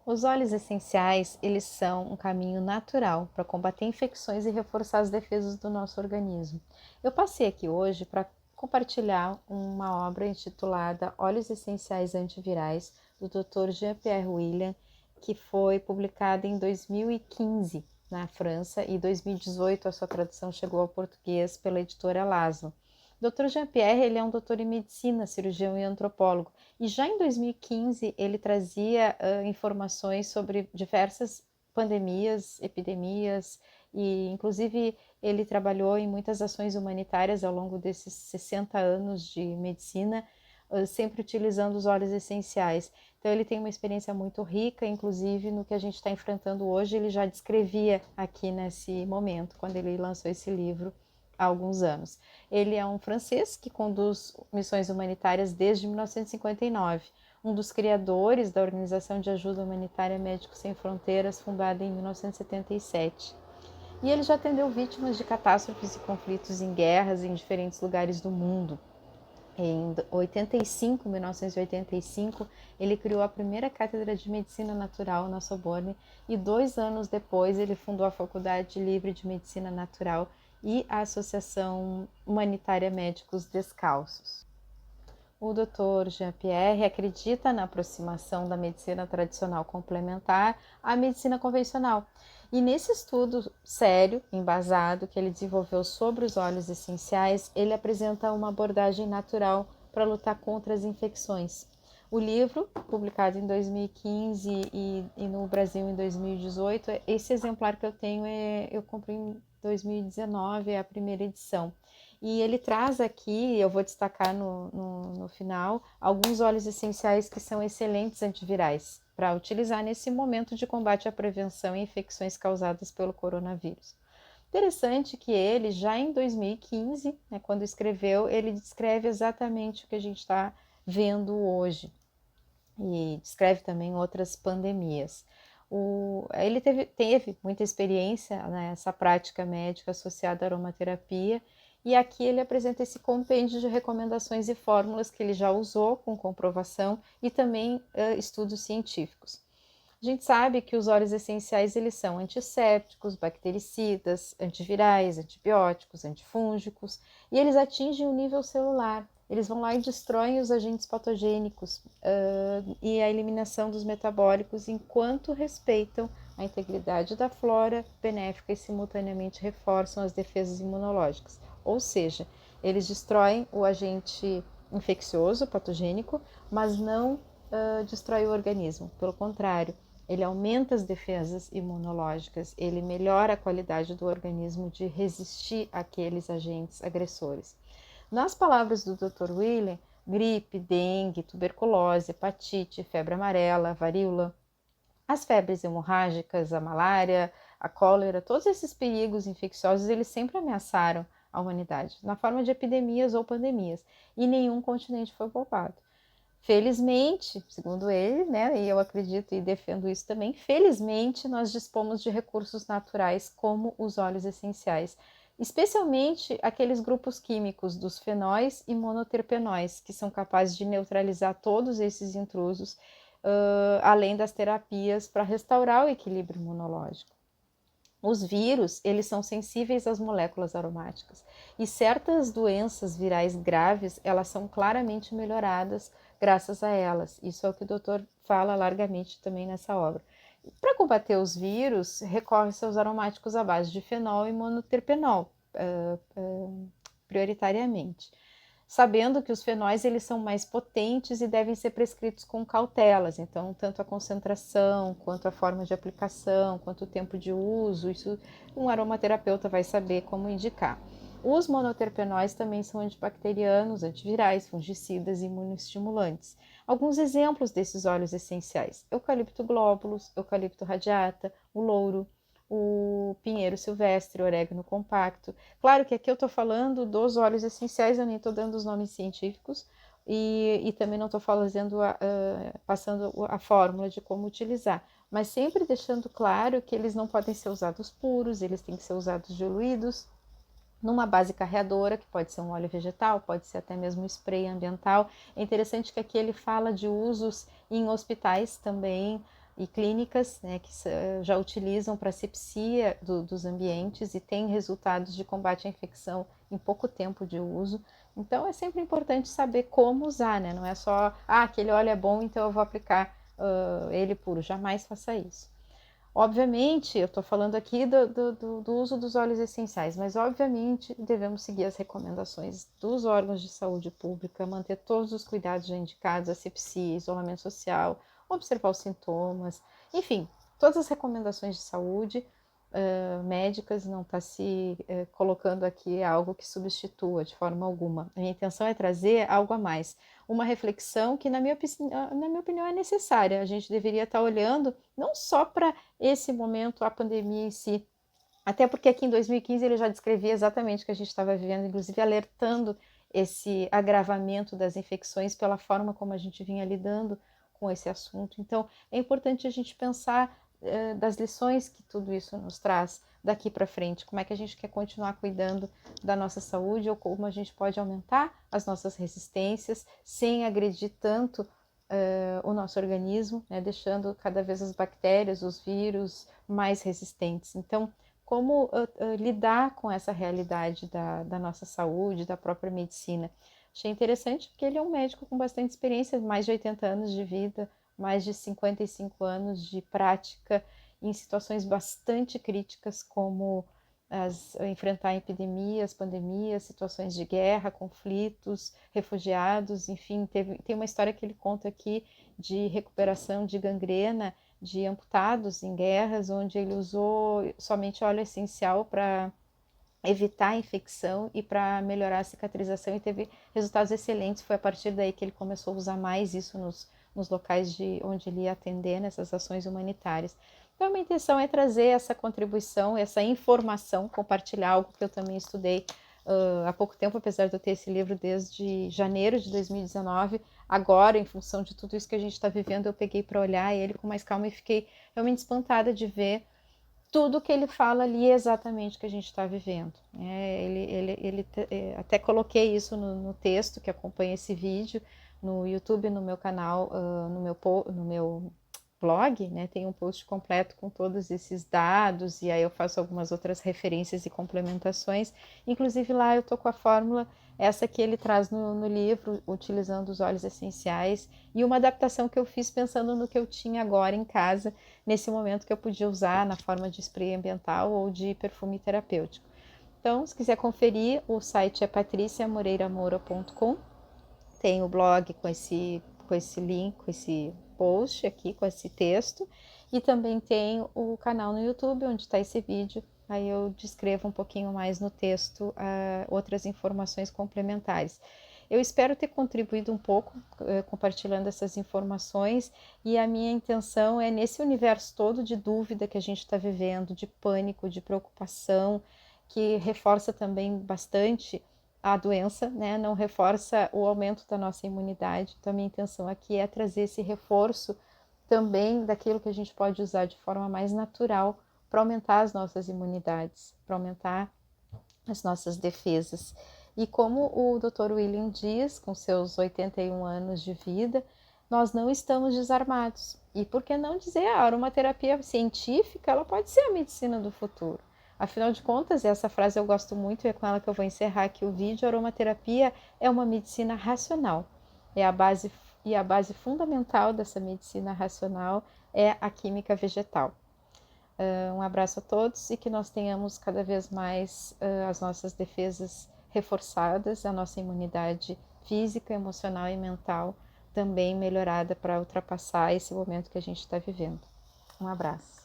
Os óleos essenciais, eles são um caminho natural para combater infecções e reforçar as defesas do nosso organismo. Eu passei aqui hoje para compartilhar uma obra intitulada Óleos Essenciais Antivirais, do Dr. Jean-Pierre William, que foi publicada em 2015 na França e em 2018 a sua tradução chegou ao português pela editora Laszlo. Dr. Jean-Pierre, ele é um doutor em medicina, cirurgião e antropólogo, e já em 2015 ele trazia informações sobre diversas pandemias, epidemias, e inclusive ele trabalhou em muitas ações humanitárias ao longo desses 60 anos de medicina, sempre utilizando os óleos essenciais. Então ele tem uma experiência muito rica, inclusive no que a gente está enfrentando hoje, ele já descrevia aqui nesse momento, quando ele lançou esse livro há alguns anos. Ele é um francês que conduz missões humanitárias desde 1959, um dos criadores da Organização de Ajuda Humanitária Médicos Sem Fronteiras, fundada em 1977. E ele já atendeu vítimas de catástrofes e conflitos em guerras em diferentes lugares do mundo. Em 1985, ele criou a primeira cátedra de Medicina Natural na Sorbonne e 2 anos depois ele fundou a Faculdade Livre de Medicina Natural e a Associação Humanitária Médicos Descalços. O Dr. Jean-Pierre acredita na aproximação da medicina tradicional complementar à medicina convencional. E nesse estudo sério, embasado, que ele desenvolveu sobre os óleos essenciais, ele apresenta uma abordagem natural para lutar contra as infecções. O livro, publicado em 2015 e no Brasil em 2018, esse exemplar que eu tenho eu comprei em 2019, é a primeira edição. E ele traz aqui, eu vou destacar no final, alguns óleos essenciais que são excelentes antivirais para utilizar nesse momento de combate à prevenção e infecções causadas pelo coronavírus. Interessante que ele, já em 2015, né, quando escreveu, ele descreve exatamente o que a gente está vendo hoje e descreve também outras pandemias. Ele teve muita experiência nessa prática médica associada à aromaterapia e aqui ele apresenta esse compêndio de recomendações e fórmulas que ele já usou com comprovação e também estudos científicos. A gente sabe que os óleos essenciais eles são antissépticos, bactericidas, antivirais, antibióticos, antifúngicos e eles atingem o nível celular. Eles vão lá e destroem os agentes patogênicos e a eliminação dos metabólicos enquanto respeitam a integridade da flora benéfica e simultaneamente reforçam as defesas imunológicas. Ou seja, eles destroem o agente infeccioso, patogênico, mas não destrói o organismo. Pelo contrário, ele aumenta as defesas imunológicas, ele melhora a qualidade do organismo de resistir àqueles agentes agressores. Nas palavras do Dr. William, gripe, dengue, tuberculose, hepatite, febre amarela, varíola, as febres hemorrágicas, a malária, a cólera, todos esses perigos infecciosos, eles sempre ameaçaram a humanidade, na forma de epidemias ou pandemias, e nenhum continente foi poupado. Felizmente, segundo ele, né, e eu acredito e defendo isso também, felizmente nós dispomos de recursos naturais como os óleos essenciais, especialmente aqueles grupos químicos dos fenóis e monoterpenóis, que são capazes de neutralizar todos esses intrusos, além das terapias para restaurar o equilíbrio imunológico. Os vírus, eles são sensíveis às moléculas aromáticas e certas doenças virais graves, elas são claramente melhoradas graças a elas. Isso é o que o doutor fala largamente também nessa obra. Para combater os vírus, recorre-se aos aromáticos à base de fenol e monoterpenol, prioritariamente. Sabendo que os fenóis eles são mais potentes e devem ser prescritos com cautelas, então tanto a concentração, quanto a forma de aplicação, quanto o tempo de uso, isso um aromaterapeuta vai saber como indicar. Os monoterpenóis também são antibacterianos, antivirais, fungicidas e imunoestimulantes. Alguns exemplos desses óleos essenciais: eucalipto glóbulos, eucalipto radiata, o louro, o pinheiro silvestre, o orégano compacto. Claro que aqui eu estou falando dos óleos essenciais, eu nem estou dando os nomes científicos e também não estou passando a fórmula de como utilizar, mas sempre deixando claro que eles não podem ser usados puros, eles têm que ser usados diluídos numa base carreadora, que pode ser um óleo vegetal, pode ser até mesmo um spray ambiental. É interessante que aqui ele fala de usos em hospitais também, e clínicas, né, que já utilizam para asepsia dos ambientes e têm resultados de combate à infecção em pouco tempo de uso. Então é sempre importante saber como usar, né? Não é só, aquele óleo é bom, então eu vou aplicar ele puro. Jamais faça isso. Obviamente, eu estou falando aqui do uso dos óleos essenciais, mas obviamente devemos seguir as recomendações dos órgãos de saúde pública, manter todos os cuidados já indicados, asepsia, isolamento social, observar os sintomas, enfim, todas as recomendações de saúde médicas, não está se colocando aqui algo que substitua de forma alguma. A minha intenção é trazer algo a mais, uma reflexão que, na minha opinião, é necessária. A gente deveria estar olhando não só para esse momento, a pandemia em si, até porque aqui em 2015 ele já descrevia exatamente o que a gente estava vivendo, inclusive alertando esse agravamento das infecções pela forma como a gente vinha lidando com esse assunto. Então, é importante a gente pensar das lições que tudo isso nos traz daqui para frente, como é que a gente quer continuar cuidando da nossa saúde ou como a gente pode aumentar as nossas resistências sem agredir tanto o nosso organismo, né, deixando cada vez as bactérias, os vírus mais resistentes. Então, como lidar com essa realidade da nossa saúde, da própria medicina? Achei interessante porque ele é um médico com bastante experiência, mais de 80 anos de vida, mais de 55 anos de prática em situações bastante críticas, como enfrentar epidemias, pandemias, situações de guerra, conflitos, refugiados, enfim, tem uma história que ele conta aqui de recuperação de gangrena de amputados em guerras, onde ele usou somente óleo essencial para evitar a infecção e para melhorar a cicatrização, e teve resultados excelentes. Foi a partir daí que ele começou a usar mais isso nos locais onde ele ia atender, nessas ações humanitárias. Então, a minha intenção é trazer essa contribuição, essa informação, compartilhar algo que eu também estudei há pouco tempo, apesar de eu ter esse livro desde janeiro de 2019. Agora, em função de tudo isso que a gente está vivendo, eu peguei para olhar ele com mais calma e fiquei realmente espantada de ver tudo que ele fala ali é exatamente o que a gente está vivendo. Até coloquei isso no texto que acompanha esse vídeo, no YouTube, no meu canal, no meu blog, né, tem um post completo com todos esses dados, e aí eu faço algumas outras referências e complementações. Inclusive lá eu estou com a fórmula, essa que ele traz no livro, utilizando os óleos essenciais, e uma adaptação que eu fiz pensando no que eu tinha agora em casa, nesse momento que eu podia usar na forma de spray ambiental ou de perfume terapêutico. Então, se quiser conferir, o site é patriciamoreiramoura.com, tem o blog com esse link, com esse post aqui, com esse texto, e também tem o canal no YouTube, onde está esse vídeo. Aí eu descrevo um pouquinho mais no texto outras informações complementares. Eu espero ter contribuído um pouco compartilhando essas informações, e a minha intenção é, nesse universo todo de dúvida que a gente está vivendo, de pânico, de preocupação, que reforça também bastante a doença, né? Não reforça o aumento da nossa imunidade. Então, a minha intenção aqui é trazer esse reforço também daquilo que a gente pode usar de forma mais natural para aumentar as nossas imunidades, para aumentar as nossas defesas. E como o Dr. William diz, com seus 81 anos de vida, nós não estamos desarmados. E por que não dizer, a aromaterapia científica, ela pode ser a medicina do futuro. Afinal de contas, essa frase eu gosto muito, e é com ela que eu vou encerrar aqui o vídeo. A aromaterapia é uma medicina racional. A base fundamental dessa medicina racional é a química vegetal. Um abraço a todos, e que nós tenhamos cada vez mais as nossas defesas reforçadas, a nossa imunidade física, emocional e mental também melhorada para ultrapassar esse momento que a gente está vivendo. Um abraço.